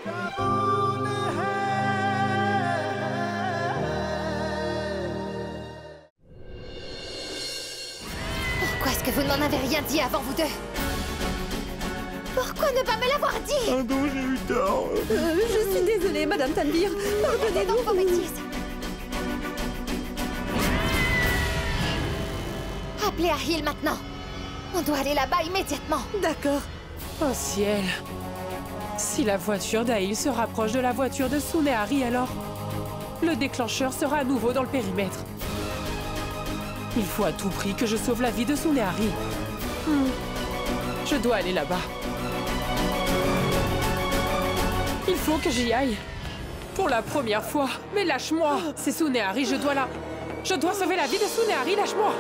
Pourquoi est-ce que vous n'en avez rien dit avant, vous deux? Pourquoi ne pas me l'avoir dit? Pardon, j'ai eu tort. Je suis désolée, Madame Tanvir. Pardonnez-nous. Vos bêtises. Appelez Ahil maintenant. On doit aller là-bas immédiatement. D'accord. Oh ciel! Si la voiture d'Ahil se rapproche de la voiture de Sunehari, alors le déclencheur sera à nouveau dans le périmètre. Il faut à tout prix que je sauve la vie de Sunehari. Je dois aller là-bas. Il faut que j'y aille. Pour la première fois. Mais lâche-moi! C'est Sunehari, je dois sauver la vie de Sunehari, lâche-moi!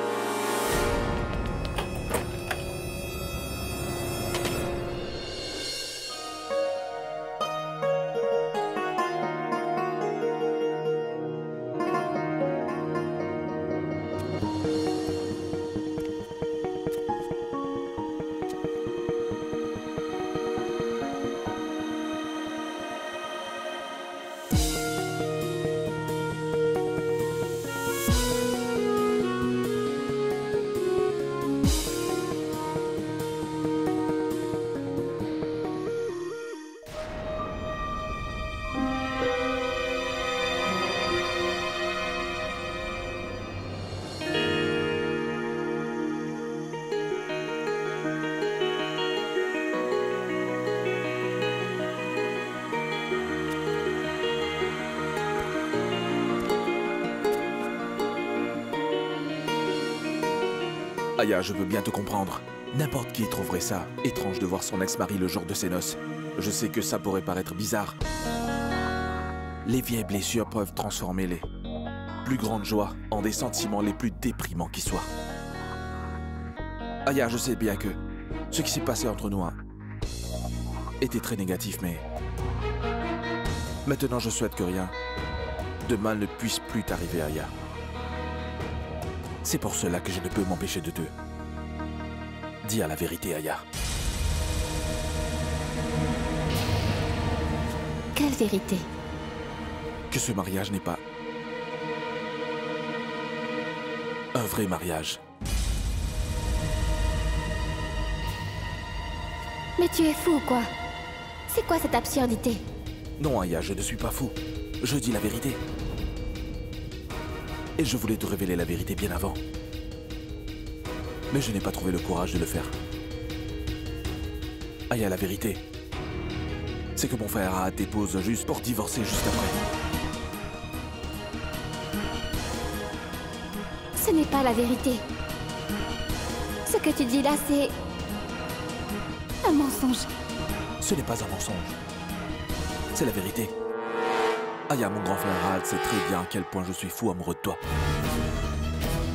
Aya, je veux bien te comprendre. N'importe qui trouverait ça étrange de voir son ex-mari le jour de ses noces. Je sais que ça pourrait paraître bizarre. Les vieilles blessures peuvent transformer les plus grandes joies en des sentiments les plus déprimants qui soient. Aya, je sais bien que ce qui s'est passé entre nous était très négatif, mais maintenant je souhaite que rien de mal ne puisse plus t'arriver, Aya. C'est pour cela que je ne peux m'empêcher de te dire la vérité, Aya. Quelle vérité? Que ce mariage n'est pas un vrai mariage. Mais tu es fou, quoi? C'est quoi cette absurdité? Non, Aya, je ne suis pas fou. Je dis la vérité. Et je voulais te révéler la vérité bien avant. Mais je n'ai pas trouvé le courage de le faire. Aya, la vérité, c'est que mon frère a dépose juste pour divorcer juste après. Ce n'est pas la vérité. Ce que tu dis là, c'est un mensonge. Ce n'est pas un mensonge. C'est la vérité. Aya, mon grand frère Raad sait très bien à quel point je suis fou amoureux de toi.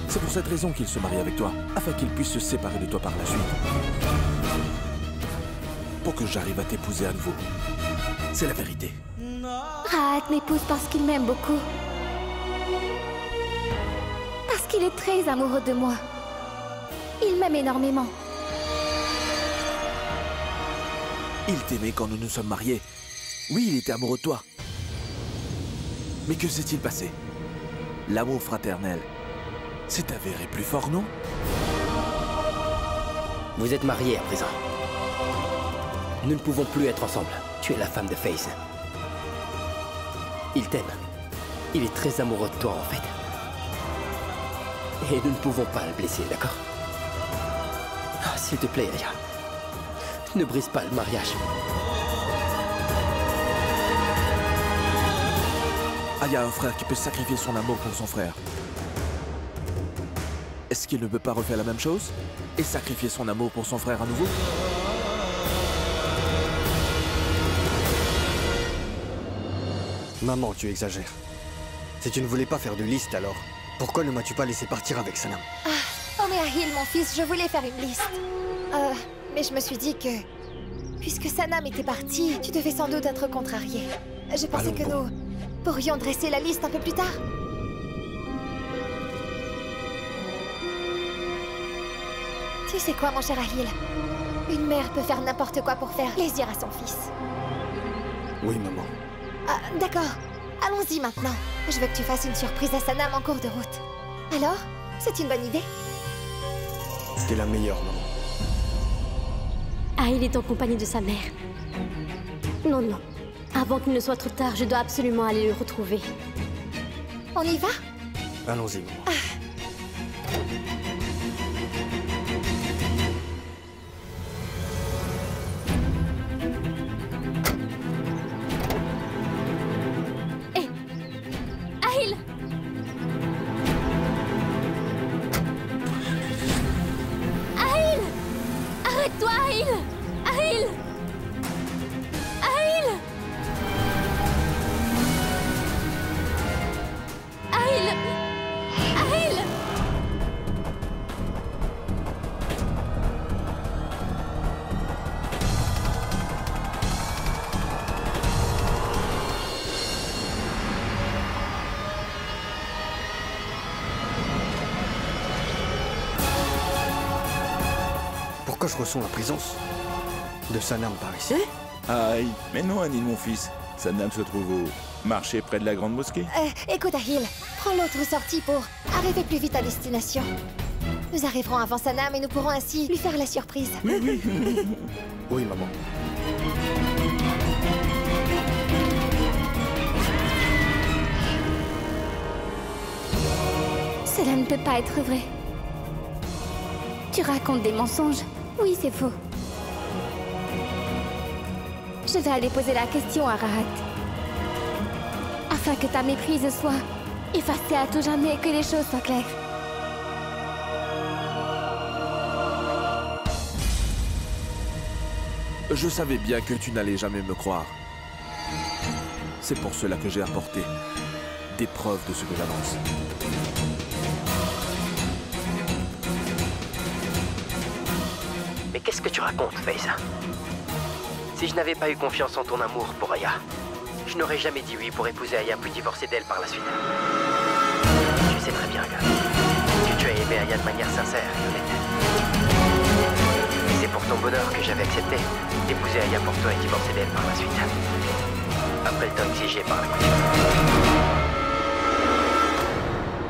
C'est pour cette raison qu'il se marie avec toi, afin qu'il puisse se séparer de toi par la suite. Pour que j'arrive à t'épouser à nouveau. C'est la vérité. Raad m'épouse parce qu'il m'aime beaucoup. Parce qu'il est très amoureux de moi. Il m'aime énormément. Il t'aimait quand nous nous sommes mariés. Oui, il était amoureux de toi. Mais que s'est-il passé? L'amour fraternel s'est avéré plus fort, non? Vous êtes mariés à présent. Nous ne pouvons plus être ensemble. Tu es la femme de Faze. Il t'aime. Il est très amoureux de toi, en fait. Et nous ne pouvons pas le blesser, d'accord? Ah, s'il te plaît, Aya. Ne brise pas le mariage. Aya a un frère qui peut sacrifier son amour pour son frère. Est-ce qu'il ne peut pas refaire la même chose? Et sacrifier son amour pour son frère à nouveau? Maman, tu exagères. Si tu ne voulais pas faire de liste, alors pourquoi ne m'as-tu pas laissé partir avec Sanam? Oh mais Ahil, mon fils, je voulais faire une liste. Mais je me suis dit que... puisque Sanam était parti, tu devais sans doute être contrarié. Je pensais que nous pourrions dresser la liste un peu plus tard. Tu sais quoi, mon cher Ahil? Une mère peut faire n'importe quoi pour faire plaisir à son fils. Oui, maman. Ah, d'accord. Allons-y maintenant. Je veux que tu fasses une surprise à Sanam en cours de route. Alors, c'est une bonne idée? C'était la meilleure, maman. Ah, il est en compagnie de sa mère. Non, non. Avant qu'il ne soit trop tard, je dois absolument aller le retrouver. On y va? Allons-y, maman. Ahil! Ahil! Arrête-toi, Ahil! Ahil! Ahil! Ahil! Ahil! Pourquoi je ressens la présence de Sanam par ici? Aïe, mais non, Anil, mon fils. Sanam se trouve au marché près de la grande mosquée. Écoute, Ahil, prends l'autre sortie pour arriver plus vite à destination. Nous arriverons avant Sanam et nous pourrons ainsi lui faire la surprise. Oui, maman. Cela ne peut pas être vrai. Tu racontes des mensonges. Oui, c'est faux. Je vais aller poser la question à Rahat. Afin que ta méprise soit effacée à tout jamais et que les choses soient claires. Je savais bien que tu n'allais jamais me croire. C'est pour cela que j'ai apporté des preuves de ce que j'avance. Mais qu'est-ce que tu racontes, Faiza? Si je n'avais pas eu confiance en ton amour pour Aya, je n'aurais jamais dit oui pour épouser Aya puis divorcer d'elle par la suite. Tu sais très bien que tu as aimé Aya de manière sincère et honnête. Et c'est pour ton bonheur que j'avais accepté d'épouser Aya pour toi et divorcer d'elle par la suite. Après le temps exigé par la coutume.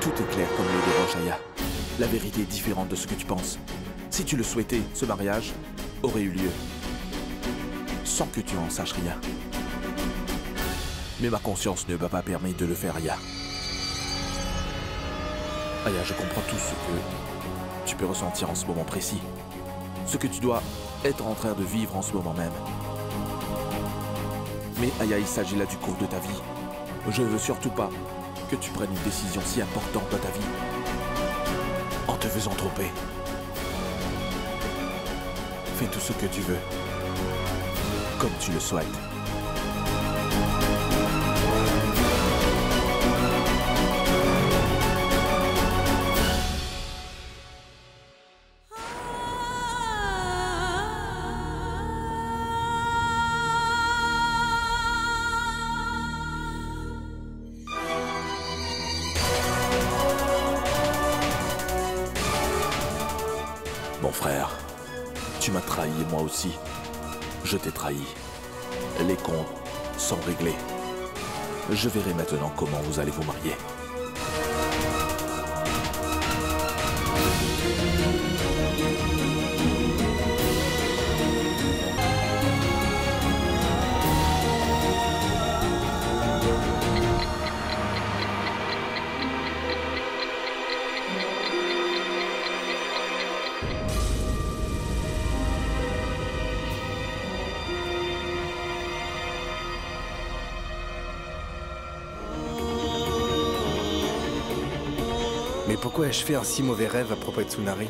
Tout est clair comme l'eau des roches, Aya. La vérité est différente de ce que tu penses. Si tu le souhaitais, ce mariage aurait eu lieu. Sans que tu en saches rien. Mais ma conscience ne m'a pas permis de le faire, Aya. Aya, je comprends tout ce que tu peux ressentir en ce moment précis. Ce que tu dois être en train de vivre en ce moment même. Mais Aya, il s'agit là du cours de ta vie. Je ne veux surtout pas que tu prennes une décision si importante dans ta vie en te faisant tromper. Fais tout ce que tu veux, comme tu le souhaites. Mon frère, tu m'as trahi et moi aussi. Je t'ai trahi. Les comptes sont réglés. Je verrai maintenant comment vous allez vous marier. Mais pourquoi ai-je fait un si mauvais rêve à propos de Tsunari?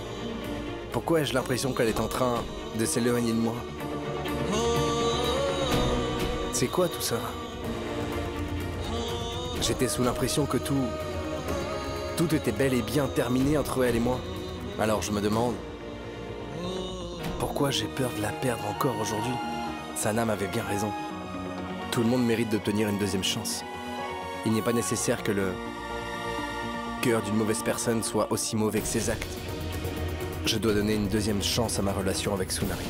Pourquoi ai-je l'impression qu'elle est en train de s'éloigner de moi? C'est quoi tout ça? J'étais sous l'impression que tout était bel et bien terminé entre elle et moi. Alors je me demande, pourquoi j'ai peur de la perdre encore aujourd'hui? Sanam avait bien raison. Tout le monde mérite d'obtenir une deuxième chance. Il n'est pas nécessaire que le cœur d'une mauvaise personne soit aussi mauvais que ses actes. Je dois donner une deuxième chance à ma relation avec Tsunari.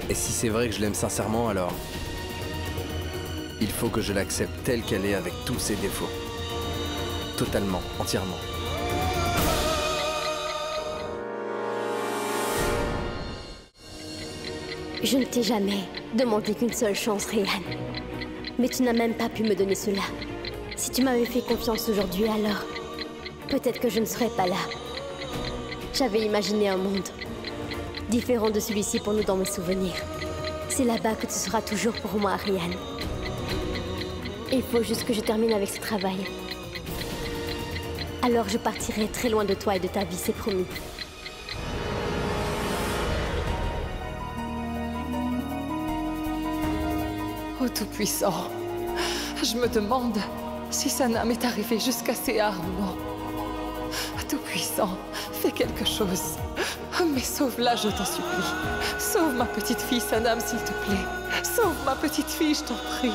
Et si c'est vrai que je l'aime sincèrement, alors Il faut que je l'accepte telle qu'elle est avec tous ses défauts. Totalement, entièrement. Je ne t'ai jamais demandé qu'une seule chance, Rayhan. Mais tu n'as même pas pu me donner cela. Si tu m'avais fait confiance aujourd'hui, alors peut-être que je ne serais pas là. J'avais imaginé un monde différent de celui-ci pour nous dans mes souvenirs. C'est là-bas que tu seras toujours pour moi, Rayhan. Il faut juste que je termine avec ce travail. Alors je partirai très loin de toi et de ta vie, c'est promis. Ô Tout-Puissant, je me demande si Sanam est arrivé jusqu'à ces armes. Tout-Puissant, fais quelque chose. Mais sauve-la, je t'en supplie. Sauve ma petite fille, Sanam, s'il te plaît. Sauve ma petite fille, je t'en prie.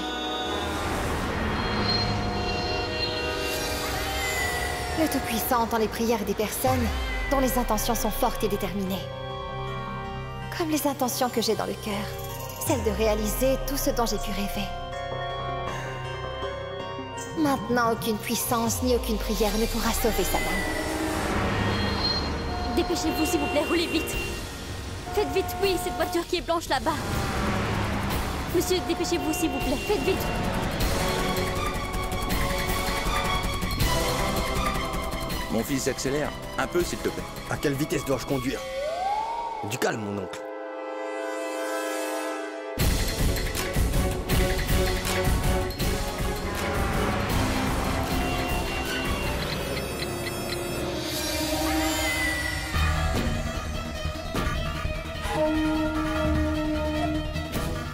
Le Tout-Puissant entend les prières des personnes dont les intentions sont fortes et déterminées. Comme les intentions que j'ai dans le cœur. Celle de réaliser tout ce dont j'ai pu rêver. Maintenant, aucune puissance ni aucune prière ne pourra sauver Sanam. Dépêchez-vous, s'il vous plaît, roulez vite. Faites vite, oui, cette voiture qui est blanche là-bas. Monsieur, dépêchez-vous, s'il vous plaît, faites vite. Mon fils, accélère. Un peu, s'il te plaît. À quelle vitesse dois-je conduire? Du calme, mon oncle.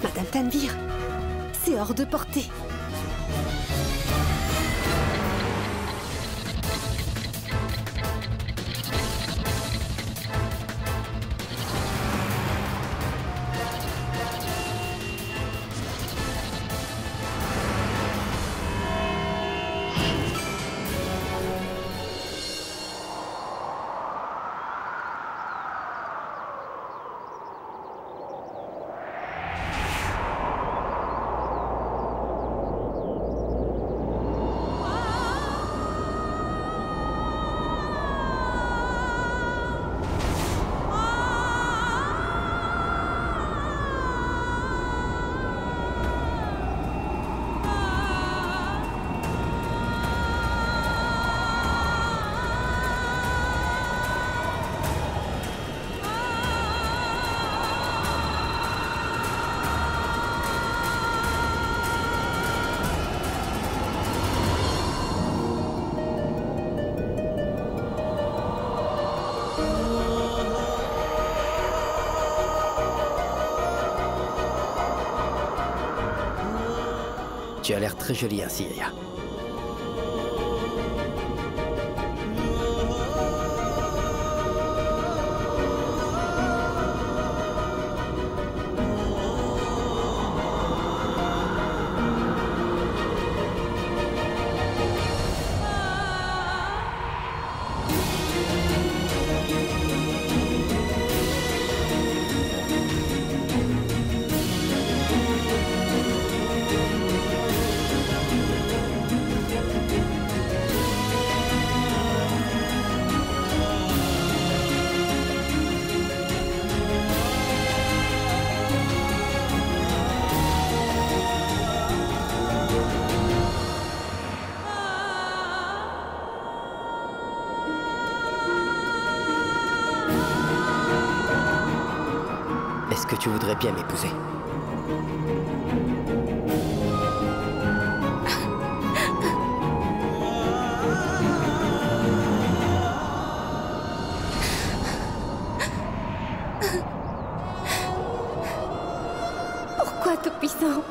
Madame Tanvir, c'est hors de portée. Tu as l'air très jolie ainsi, Aya. Est-ce que tu voudrais bien m'épouser? Pourquoi, Tout-Puissant?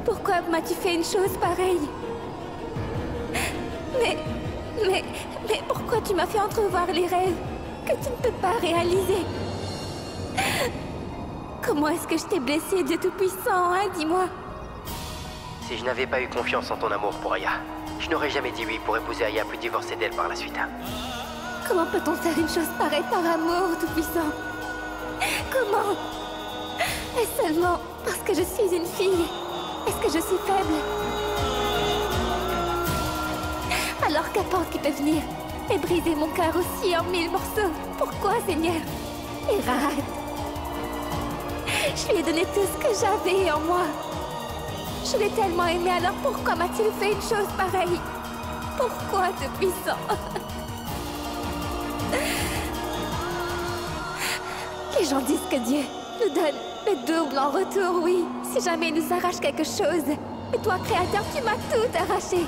Pourquoi m'as-tu fait une chose pareille? Mais pourquoi tu m'as fait entrevoir les rêves que tu ne peux pas réaliser? Comment est-ce que je t'ai blessé, Dieu Tout-Puissant, hein, dis-moi? Si je n'avais pas eu confiance en ton amour pour Aya, je n'aurais jamais dit oui pour épouser Aya puis divorcer d'elle par la suite. Comment peut-on faire une chose pareille par amour, Tout-Puissant? Comment? Mais seulement parce que je suis une fille. Est-ce que je suis faible? Alors qu'importe qui peut venir et briser mon cœur aussi en 1000 morceaux. Pourquoi, Seigneur? Erad, je lui ai donné tout ce que j'avais en moi. Je l'ai tellement aimé, alors pourquoi m'a-t-il fait une chose pareille? Pourquoi, Tout-Puissant? Les gens disent que Dieu nous donne le double en retour, oui, si jamais il nous arrache quelque chose. Mais toi, Créateur, tu m'as tout arraché.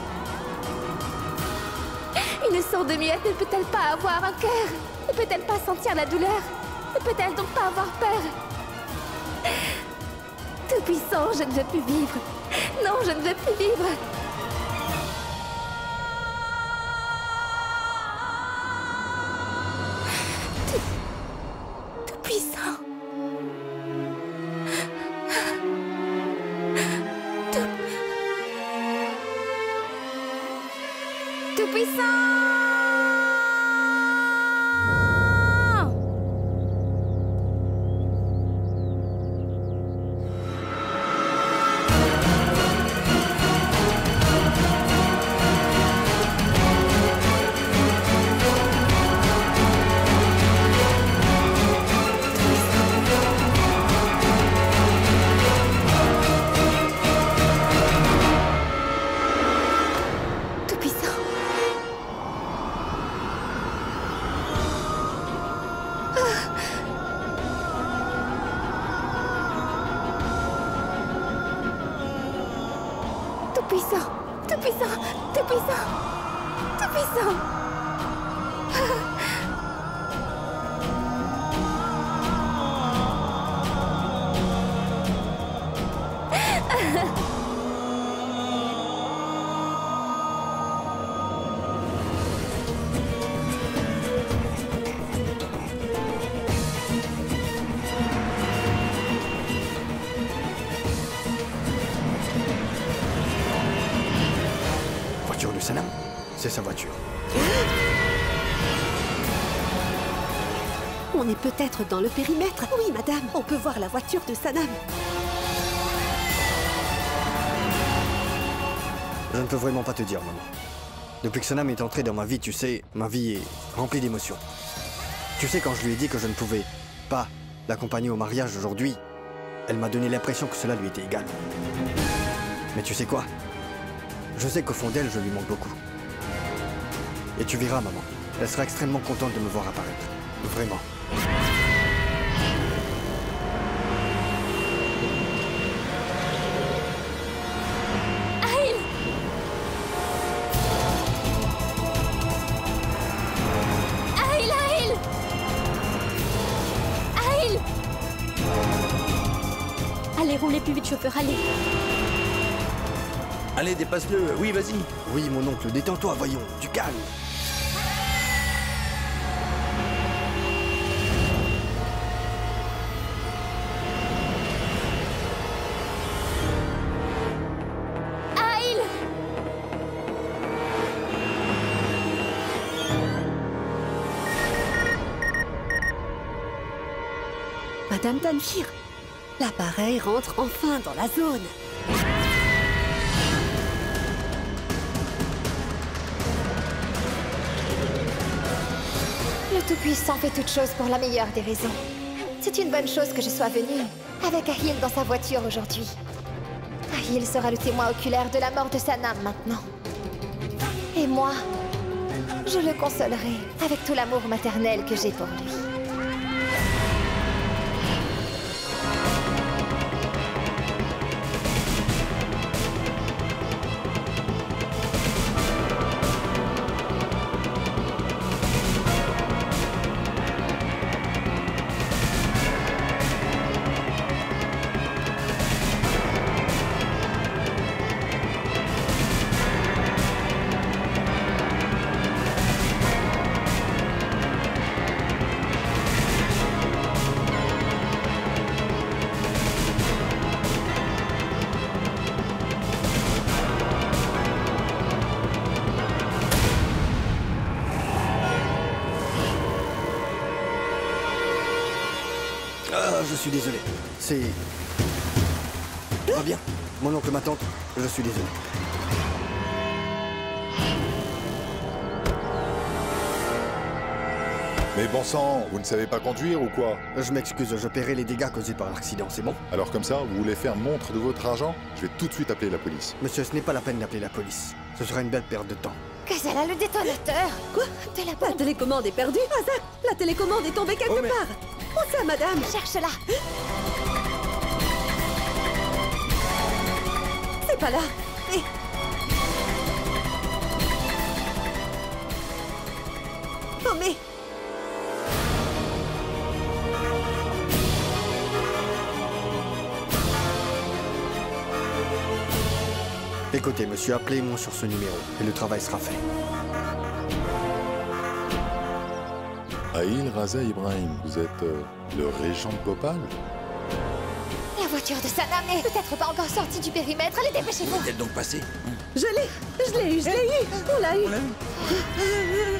Une sourde muette ne peut-elle pas avoir un cœur? Ne peut-elle pas sentir la douleur? Ne peut-elle donc pas avoir peur? Tout-Puissant, je ne veux plus vivre. Non, je ne veux plus vivre. Tout-Puissant. Tout-Puissant. Tout-Puissant, Tout-Puissant, Tout-Puissant, Tout-Puissant. Voiture de Sanam? C'est sa voiture. On est peut-être dans le périmètre. Oui, madame, on peut voir la voiture de Sanam. Je ne peux vraiment pas te dire, maman. Depuis que Sanam est entrée dans ma vie, tu sais, ma vie est remplie d'émotions. Tu sais, quand je lui ai dit que je ne pouvais pas l'accompagner au mariage aujourd'hui, elle m'a donné l'impression que cela lui était égal. Mais tu sais quoi? Je sais qu'au fond d'elle, je lui manque beaucoup. Et tu verras, maman. Elle sera extrêmement contente de me voir apparaître. Vraiment. Aïe! Aïe, Aïe! Aïe! Allez, roulez plus vite, chauffeur, allez. Allez, dépasse-le. Oui, vas-y. Oui, mon oncle, détends-toi, voyons. Du calme. Aïe! Madame Tanvir, l'appareil rentre enfin dans la zone. Le Tout-Puissant fait toute chose pour la meilleure des raisons. C'est une bonne chose que je sois venue avec Ahil dans sa voiture aujourd'hui. Ahil sera le témoin oculaire de la mort de Sanam maintenant. Et moi, je le consolerai avec tout l'amour maternel que j'ai pour lui. Ah, je suis désolé. C'est Va bien. Mon oncle, ma tante, je suis désolé. Mais bon sang, vous ne savez pas conduire ou quoi? Je m'excuse, je paierai les dégâts causés par l'accident, c'est bon? Alors comme ça, vous voulez faire montre de votre argent? Je vais tout de suite appeler la police. Monsieur, ce n'est pas la peine d'appeler la police. Ce sera une belle perte de temps. Gazelle a le détonateur. Quoi? De la La bombe. télécommande est perdue. Hazak, la télécommande est tombée quelque part. Où ça, madame? Cherche-la. C'est pas là. Et... Oh mais... Écoutez, monsieur, appelez-moi sur ce numéro et le travail sera fait. Aïl Raza Ibrahim, vous êtes le régent de Bhopal? La voiture de Sanam n'est peut-être pas encore sortie du périmètre. Allez, dépêchez-vous. Est-elle donc passée? Je l'ai eu. On l'a eu.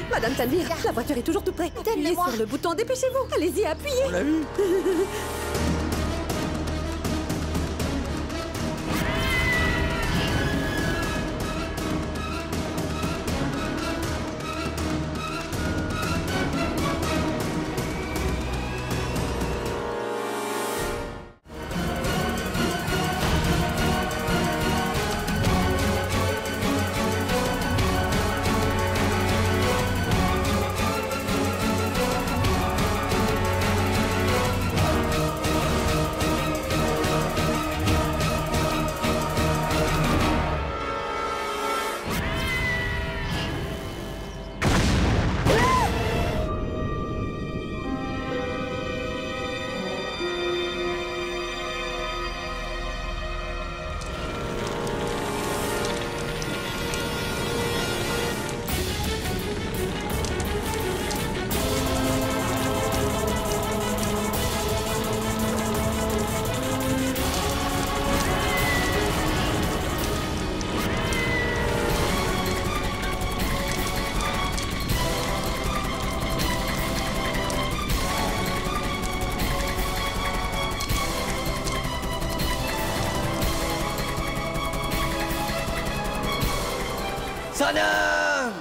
Madame Tanvir, la voiture est toujours tout près. Appuyez Donne-le-moi. sur le bouton, dépêchez-vous. Allez-y, appuyez. On l'a vu. Sanam!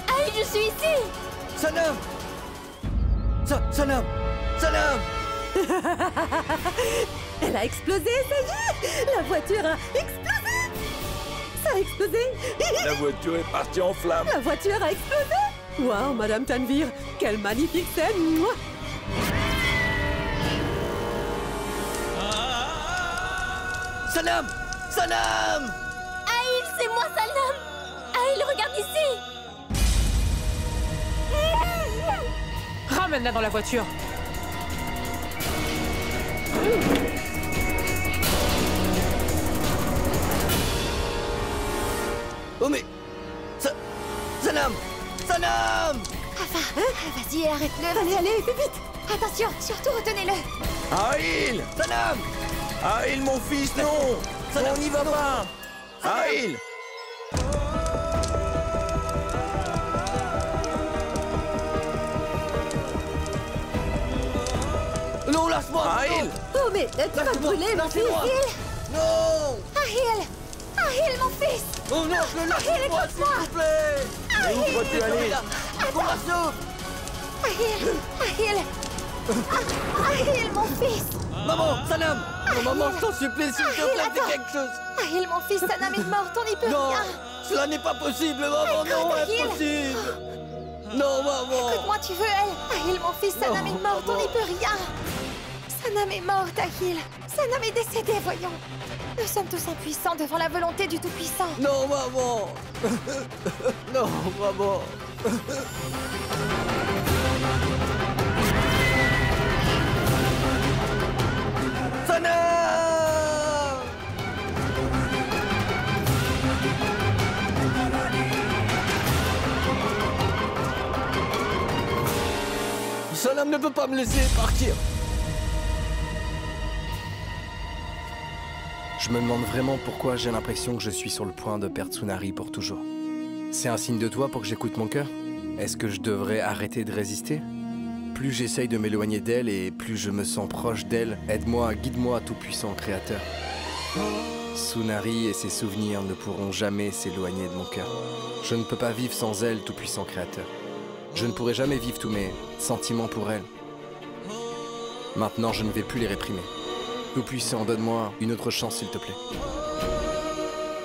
Aïe, je suis ici. Sanam! Sanam! Sanam! Elle a explosé, ça y est. La voiture a explosé. Ça a explosé. La voiture est partie en flammes. La voiture a explosé. Waouh, Madame Tanvir, quelle magnifique scène. Mouah. Sanam! Sanam! Aïe, c'est moi, Sanam. Aïe, regarde ici. Ramène-la dans la voiture. Oh mais... Sanam! Sanam! Vas-y, arrête-le. Allez, fais vite. Attention, surtout retenez-le. Aïl! Sanam! Aïl, mon fils, non! Sanam, On n'y va pas! Aïl! Non, lâche-moi! Aïl! Oh mais tu vas brûler, mon fils. Non! Ahil! Ahil, mon fils! Oh non, lâche-moi, s'il vous plaît! Mais où crois-tu aller? Courage! Ahil! Ahil, mon fils! Maman! Sanam! Non, maman, je t'en supplie, s'il te plaît, fais attends. quelque chose! Ahil, mon fils, Sanam est morte, on n'y peut Non! rien! Cela n'est pas possible, maman! Non, Ahil. impossible! Non, maman! Écoute-moi, tu veux elle? Ahil, mon fils, Sanam Non, est morte, on maman. n'y peut rien! Sanam est morte, Ahil! Sanam est décédé, voyons! Nous sommes tous impuissants devant la volonté du Tout-Puissant! Non, maman! Non, maman! Sanam! Sanam ne peut pas me laisser partir. Je me demande vraiment pourquoi j'ai l'impression que je suis sur le point de perdre Tsunari pour toujours. C'est un signe de toi pour que j'écoute mon cœur? Est-ce que je devrais arrêter de résister? Plus j'essaye de m'éloigner d'elle et plus je me sens proche d'elle. Aide-moi, guide-moi, tout-puissant créateur. Tsunari et ses souvenirs ne pourront jamais s'éloigner de mon cœur. Je ne peux pas vivre sans elle, tout-puissant créateur. Je ne pourrai jamais vivre tous mes sentiments pour elle. Maintenant, je ne vais plus les réprimer. Tout-puissant, donne-moi une autre chance, s'il te plaît.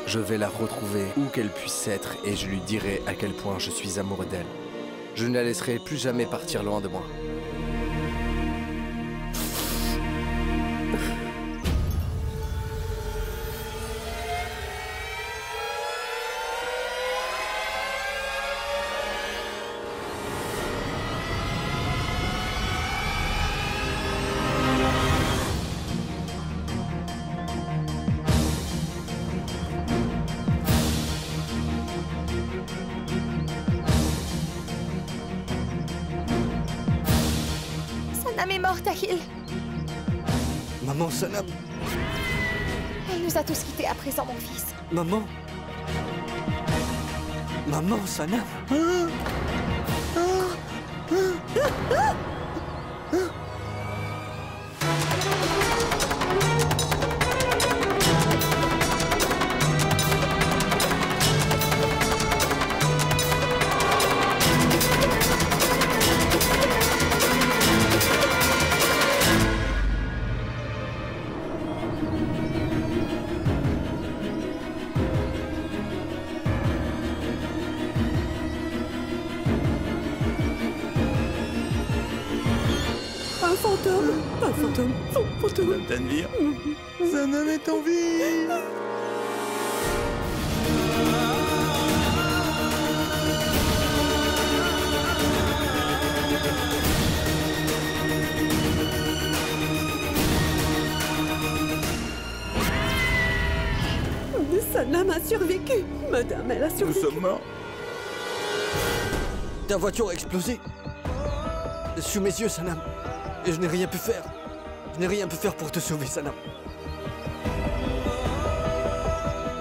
Je vais la retrouver où qu'elle puisse être et je lui dirai à quel point je suis amoureux d'elle. Je ne la laisserai plus jamais partir loin de moi. Sanam est morte, Ahil. Maman, Sanam. Elle nous a tous quittés à présent, mon fils. Maman. Maman, Sanam. Un fantôme. Madame Tanvir, Sanam est en vie. Sanam a survécu. Madame, elle a Nous survécu. sommes morts. Ta voiture a explosé. Sous mes yeux, Sanam. Et je n'ai rien pu faire. Je n'ai rien pu faire pour te sauver, Sanam.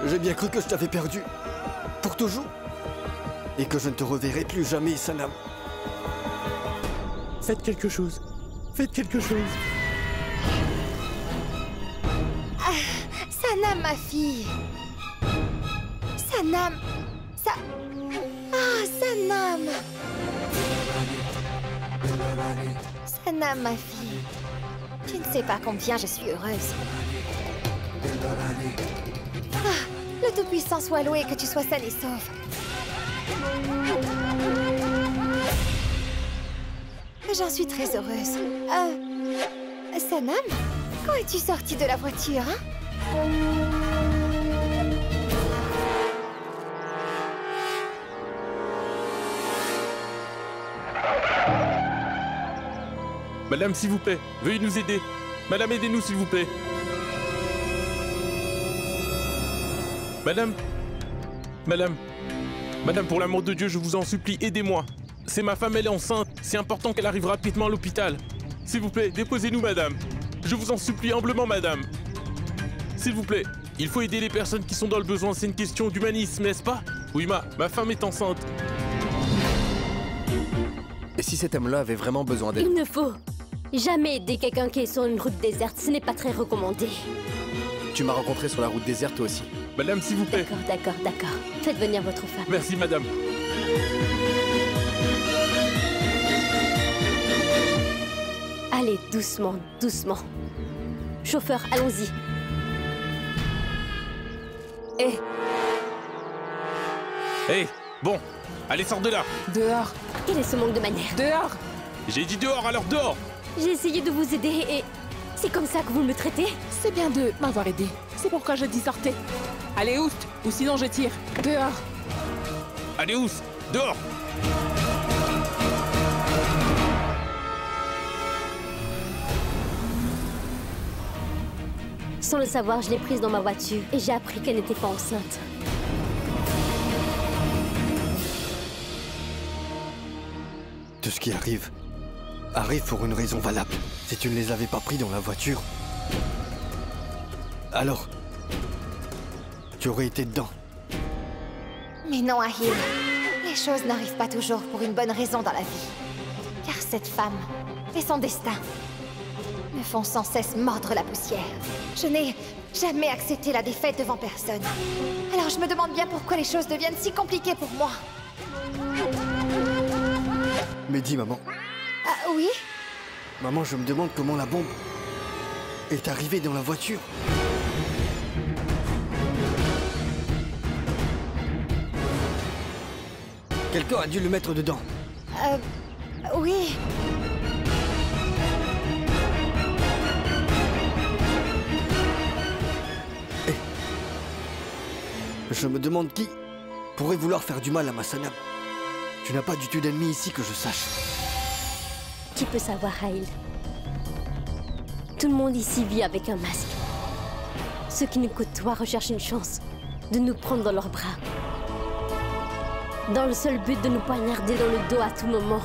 J'ai bien cru que je t'avais perdu. Pour toujours. Et que je ne te reverrai plus jamais, Sanam. Faites quelque chose. Faites quelque chose. Sanam, ma fille. Sanam. Sanam. Sanam, ma fille. Tu ne sais pas combien je suis heureuse. Le Tout-Puissant soit loué, que tu sois saine et sauve. J'en suis très heureuse. Sanam, quand es-tu sortie de la voiture, hein? Madame, s'il vous plaît, veuillez nous aider. Madame, aidez-nous, s'il vous plaît. Madame, pour l'amour de Dieu, je vous en supplie, aidez-moi. C'est ma femme, elle est enceinte. C'est important qu'elle arrive rapidement à l'hôpital. S'il vous plaît, déposez-nous, madame. Je vous en supplie humblement, madame. S'il vous plaît, il faut aider les personnes qui sont dans le besoin. C'est une question d'humanisme, n'est-ce pas? Oui, ma femme est enceinte. Et si cet homme-là avait vraiment besoin d'aide? Il ne faut jamais aider quelqu'un qui est sur une route déserte. Ce n'est pas très recommandé. Tu m'as rencontré sur la route déserte toi aussi. Madame, s'il vous plaît. D'accord. Faites venir votre femme. Merci, madame. Allez, doucement. Chauffeur, allons-y. Hé, bon, allez, sors de là. Dehors. Quel est ce manque de manière? Dehors. J'ai dit dehors, alors dehors. J'ai essayé de vous aider et... C'est comme ça que vous me traitez? C'est bien de m'avoir aidé. C'est pourquoi je dis sortez. Allez, oust, ou sinon je tire. Dehors. Allez, Ous, dehors. Sans le savoir, je l'ai prise dans ma voiture et j'ai appris qu'elle n'était pas enceinte. Tout ce qui arrive arrivent pour une raison valable. Si tu ne les avais pas pris dans la voiture, alors tu aurais été dedans. Mais non, Ahil. Les choses n'arrivent pas toujours pour une bonne raison dans la vie. Car cette femme et son destin me font sans cesse mordre la poussière. Je n'ai jamais accepté la défaite devant personne. Alors je me demande bien pourquoi les choses deviennent si compliquées pour moi. Mais dis, maman. Ah oui? Maman, je me demande comment la bombe est arrivée dans la voiture. Quelqu'un a dû le mettre dedans. Oui. Et je me demande qui pourrait vouloir faire du mal à ma Sanam. Tu n'as pas du tout d'ennemis ici que je sache. Qui peut savoir, Ahil? Tout le monde ici vit avec un masque. Ceux qui nous côtoient recherchent une chance de nous prendre dans leurs bras. Dans le seul but de nous poignarder dans le dos à tout moment.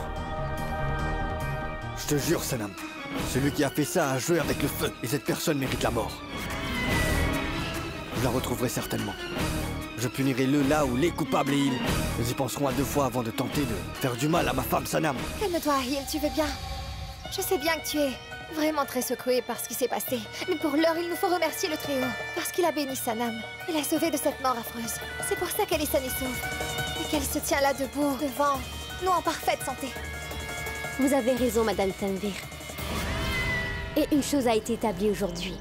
Je te jure, Sanam, celui qui a fait ça a joué avec le feu, et cette personne mérite la mort. Je la retrouverai certainement. Je punirai le là où les coupables et ils y penseront à deux fois avant de tenter de faire du mal à ma femme Sanam. Calme-toi, Ahil, tu veux bien. Je sais bien que tu es vraiment très secoué par ce qui s'est passé. Mais pour l'heure, il nous faut remercier le Très-Haut. Parce qu'il a béni Sanam. Il l'a sauvée de cette mort affreuse. C'est pour ça qu'elle est saine et sauve. Et qu'elle se tient là debout, devant nous en parfaite santé. Vous avez raison, Madame Tanvir. Et une chose a été établie aujourd'hui.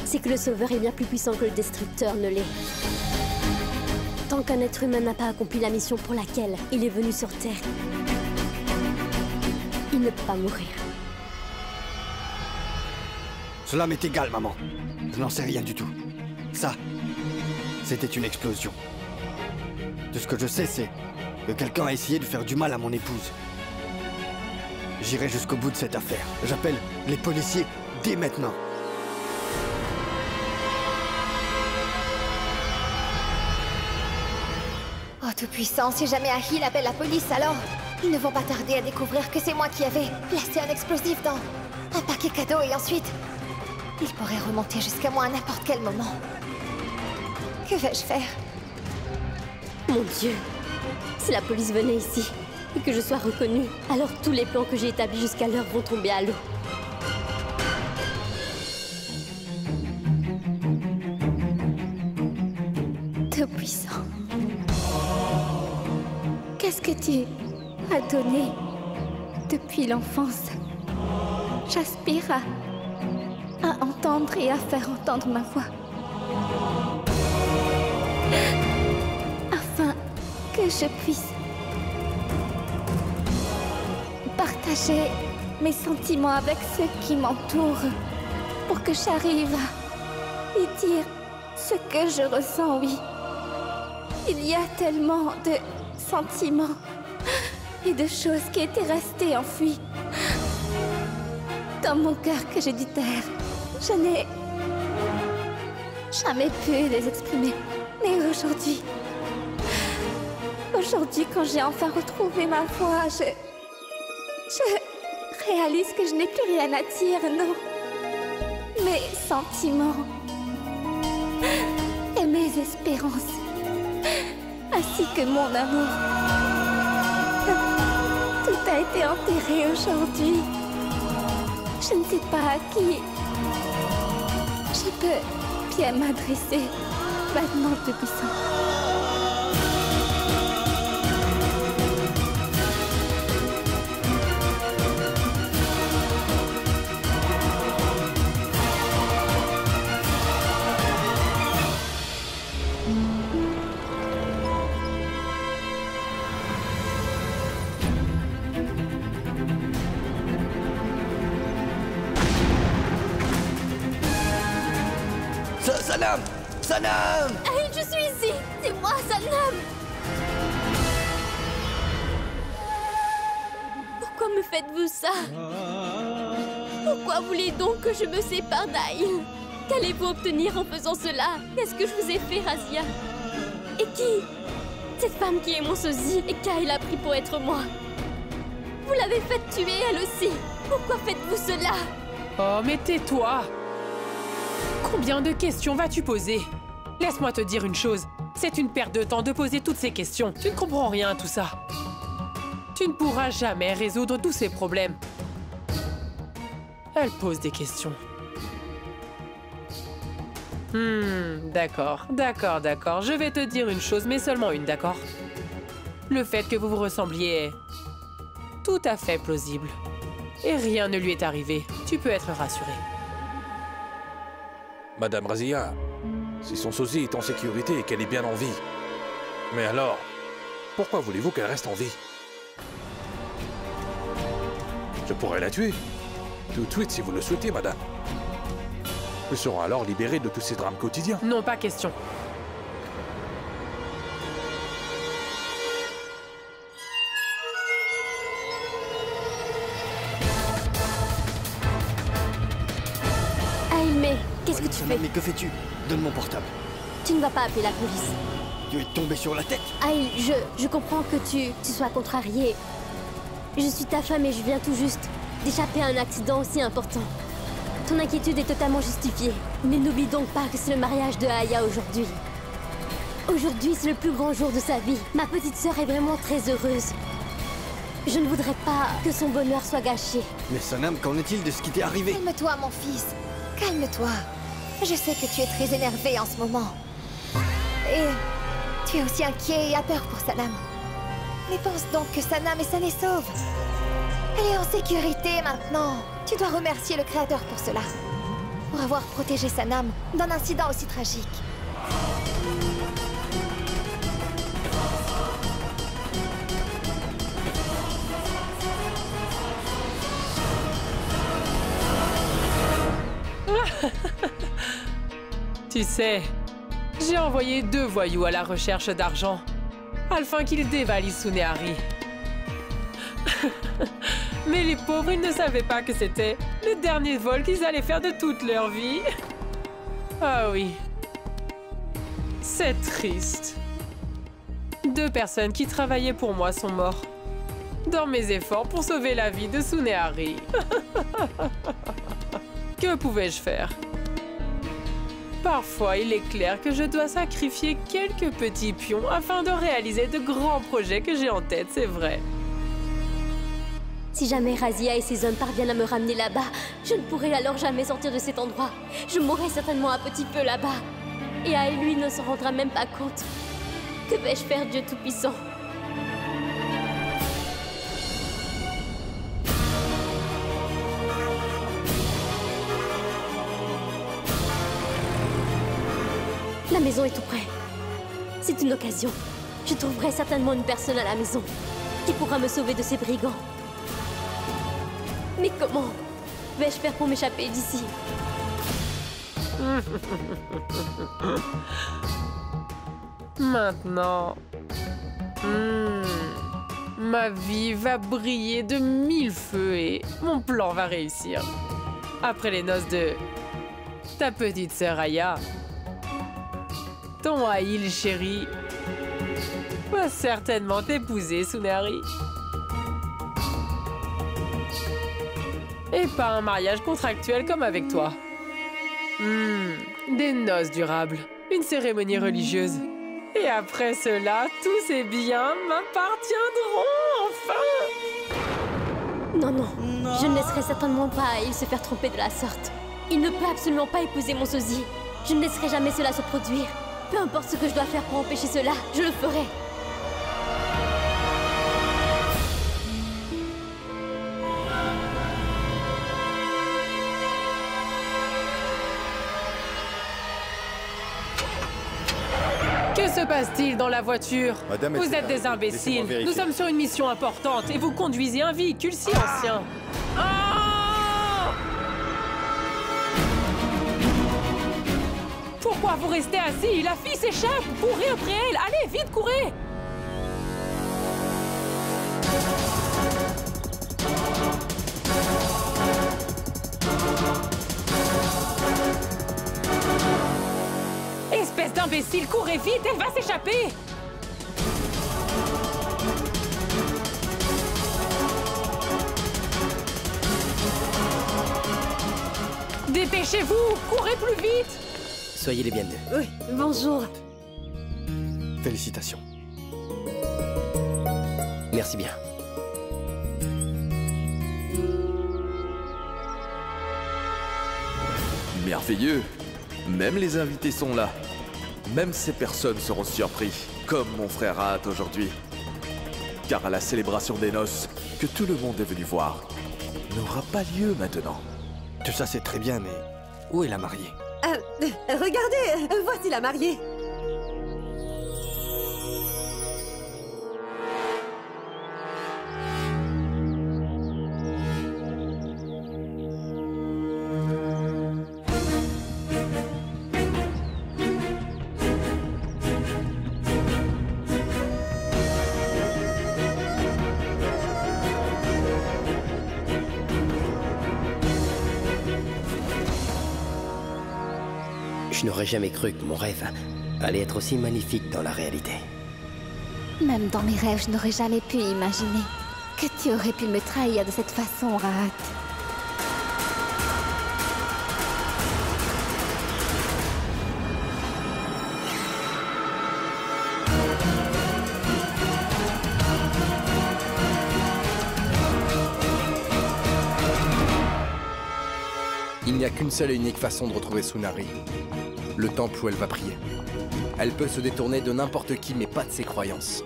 C'est que le Sauveur est bien plus puissant que le Destructeur ne l'est. Tant qu'un être humain n'a pas accompli la mission pour laquelle il est venu sur Terre, il ne peut pas mourir. Cela m'est égal, maman. Je n'en sais rien du tout. Ça, c'était une explosion. Tout ce que je sais, c'est que quelqu'un a essayé de faire du mal à mon épouse. J'irai jusqu'au bout de cette affaire. J'appelle les policiers dès maintenant. Oh, Tout-Puissant, si jamais Ahil appelle la police, alors ils ne vont pas tarder à découvrir que c'est moi qui avais placé un explosif dans un paquet cadeau et ensuite, ils pourraient remonter jusqu'à moi à n'importe quel moment. Que vais-je faire? Mon Dieu! Si la police venait ici et que je sois reconnue, alors tous les plans que j'ai établis jusqu'alors vont tomber à l'eau. Tout-Puissant. Qu'est-ce que tu as donné depuis l'enfance? J'aspire à entendre et à faire entendre ma voix. Afin que je puisse partager mes sentiments avec ceux qui m'entourent. Pour que j'arrive à lui dire ce que je ressens, oui. Il y a tellement de sentiments et de choses qui étaient restées enfouies dans mon cœur que j'ai dû taire. Je n'ai jamais pu les exprimer. Mais aujourd'hui, quand j'ai enfin retrouvé ma voix, je réalise que je n'ai plus rien à dire, non. Mes sentiments et mes espérances, ainsi que mon amour. Tout a été enterré aujourd'hui. Je ne sais pas à qui je peux bien m'adresser maintenant, Tout-Puissant. Sanam! Sanam! Ahil, je suis ici! C'est moi, Sanam! Pourquoi me faites-vous ça? Pourquoi voulez donc que je me sépare d'Ahil? Qu'allez-vous obtenir en faisant cela? Qu'est-ce que je vous ai fait, Razia? Et qui? Cette femme qui est mon sosie et qu'Ahil a pris pour être moi. Vous l'avez fait tuer, elle aussi. Pourquoi faites-vous cela? Oh, mais tais-toi! Combien de questions vas-tu poser? Laisse-moi te dire une chose. C'est une perte de temps de poser toutes ces questions. Tu ne comprends rien à tout ça. Tu ne pourras jamais résoudre tous ces problèmes. Elle pose des questions. D'accord. Je vais te dire une chose, mais seulement une, d'accord? Le fait que vous vous ressembliez est tout à fait plausible. Et rien ne lui est arrivé. Tu peux être rassurée. Madame Razia, si son sosie est en sécurité et qu'elle est bien en vie, mais alors, pourquoi voulez-vous qu'elle reste en vie? Je pourrais la tuer. Tout de suite si vous le souhaitez, madame. Nous serons alors libérés de tous ces drames quotidiens. Non, pas question. Aïe, qu'est-ce que tu fais? Mais que fais-tu? Donne mon portable. Tu ne vas pas appeler la police. Tu es tombé sur la tête? Aïe, je comprends que tu sois contrarié. Je suis ta femme et je viens tout juste d'échapper à un accident aussi important. Ton inquiétude est totalement justifiée. Mais n'oublie donc pas que c'est le mariage de Aya aujourd'hui. Aujourd'hui, c'est le plus grand jour de sa vie. Ma petite sœur est vraiment très heureuse. Je ne voudrais pas que son bonheur soit gâché. Mais Sanam, qu'en est-il de ce qui t'est arrivé? Calme-toi, mon fils. Calme-toi. Je sais que tu es très énervé en ce moment. Et tu es aussi inquiet et as peur pour Sanam. Mais pense donc que Sanam est saine et sauve. Elle est en sécurité maintenant. Tu dois remercier le Créateur pour cela. Pour avoir protégé Sanam d'un incident aussi tragique. Tu sais, j'ai envoyé 2 voyous à la recherche d'argent, afin qu'ils dévalisent Tsunehari. Mais les pauvres, ils ne savaient pas que c'était le dernier vol qu'ils allaient faire de toute leur vie. Ah oui. C'est triste. 2 personnes qui travaillaient pour moi sont mortes dans mes efforts pour sauver la vie de Tsunehari. Que pouvais-je faire? Parfois, il est clair que je dois sacrifier quelques petits pions afin de réaliser de grands projets que j'ai en tête, c'est vrai. Si jamais Razia et ses hommes parviennent à me ramener là-bas, je ne pourrai alors jamais sortir de cet endroit. Je mourrai certainement un petit peu là-bas. Et Aïe, lui, ne s'en rendra même pas compte. Que vais-je faire, Dieu Tout-Puissant? La maison est tout près. C'est une occasion. Je trouverai certainement une personne à la maison qui pourra me sauver de ces brigands. Mais comment vais-je faire pour m'échapper d'ici? Maintenant, ma vie va briller de 1000 feux et mon plan va réussir. Après les noces de ta petite sœur Aya, ton Aïl chéri va certainement t'épouser, Tsunehari. Et pas un mariage contractuel comme avec toi. Des noces durables, une cérémonie religieuse. Et après cela, tous ces biens m'appartiendront, enfin! Non. Je ne laisserai certainement pas Aïl se faire tromper de la sorte. Il ne peut absolument pas épouser mon sosie. Je ne laisserai jamais cela se produire. Peu importe ce que je dois faire pour empêcher cela, je le ferai. Que se passe-t-il dans la voiture? Madame, vous êtes des imbéciles. Nous sommes sur une mission importante et vous conduisez un véhicule si ancien. Ah! Pourquoi vous restez assis? La fille s'échappe! Courez après elle! Allez, vite, courez! Espèce d'imbécile, courez vite, elle va s'échapper! Dépêchez-vous! Courez plus vite! Soyez les bienvenus. Oui, bonjour. Félicitations. Merci bien. Merveilleux. Même les invités sont là. Même ces personnes seront surpris, comme mon frère Ahat aujourd'hui. Car à la célébration des noces, que tout le monde est venu voir, n'aura pas lieu maintenant. Tout ça c'est très bien, mais où est la mariée? Regardez, voici la mariée. Je n'aurais jamais cru que mon rêve allait être aussi magnifique dans la réalité. Même dans mes rêves, je n'aurais jamais pu imaginer que tu aurais pu me trahir de cette façon, Ahat. Il n'y a qu'une seule et unique façon de retrouver Sunari. Le temple où elle va prier. Elle peut se détourner de n'importe qui, mais pas de ses croyances.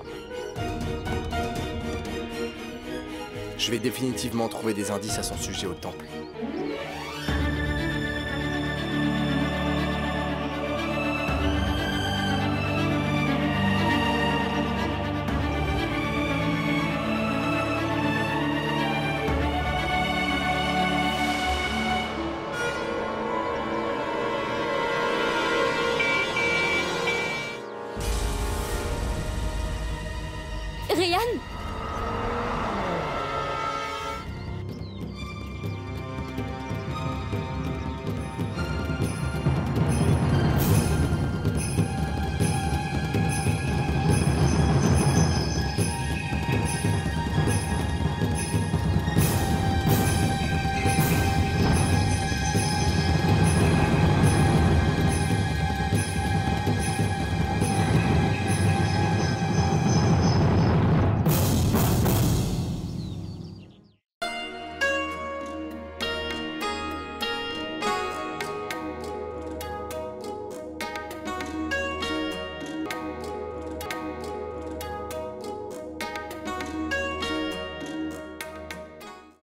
Je vais définitivement trouver des indices à son sujet au temple. Ryan!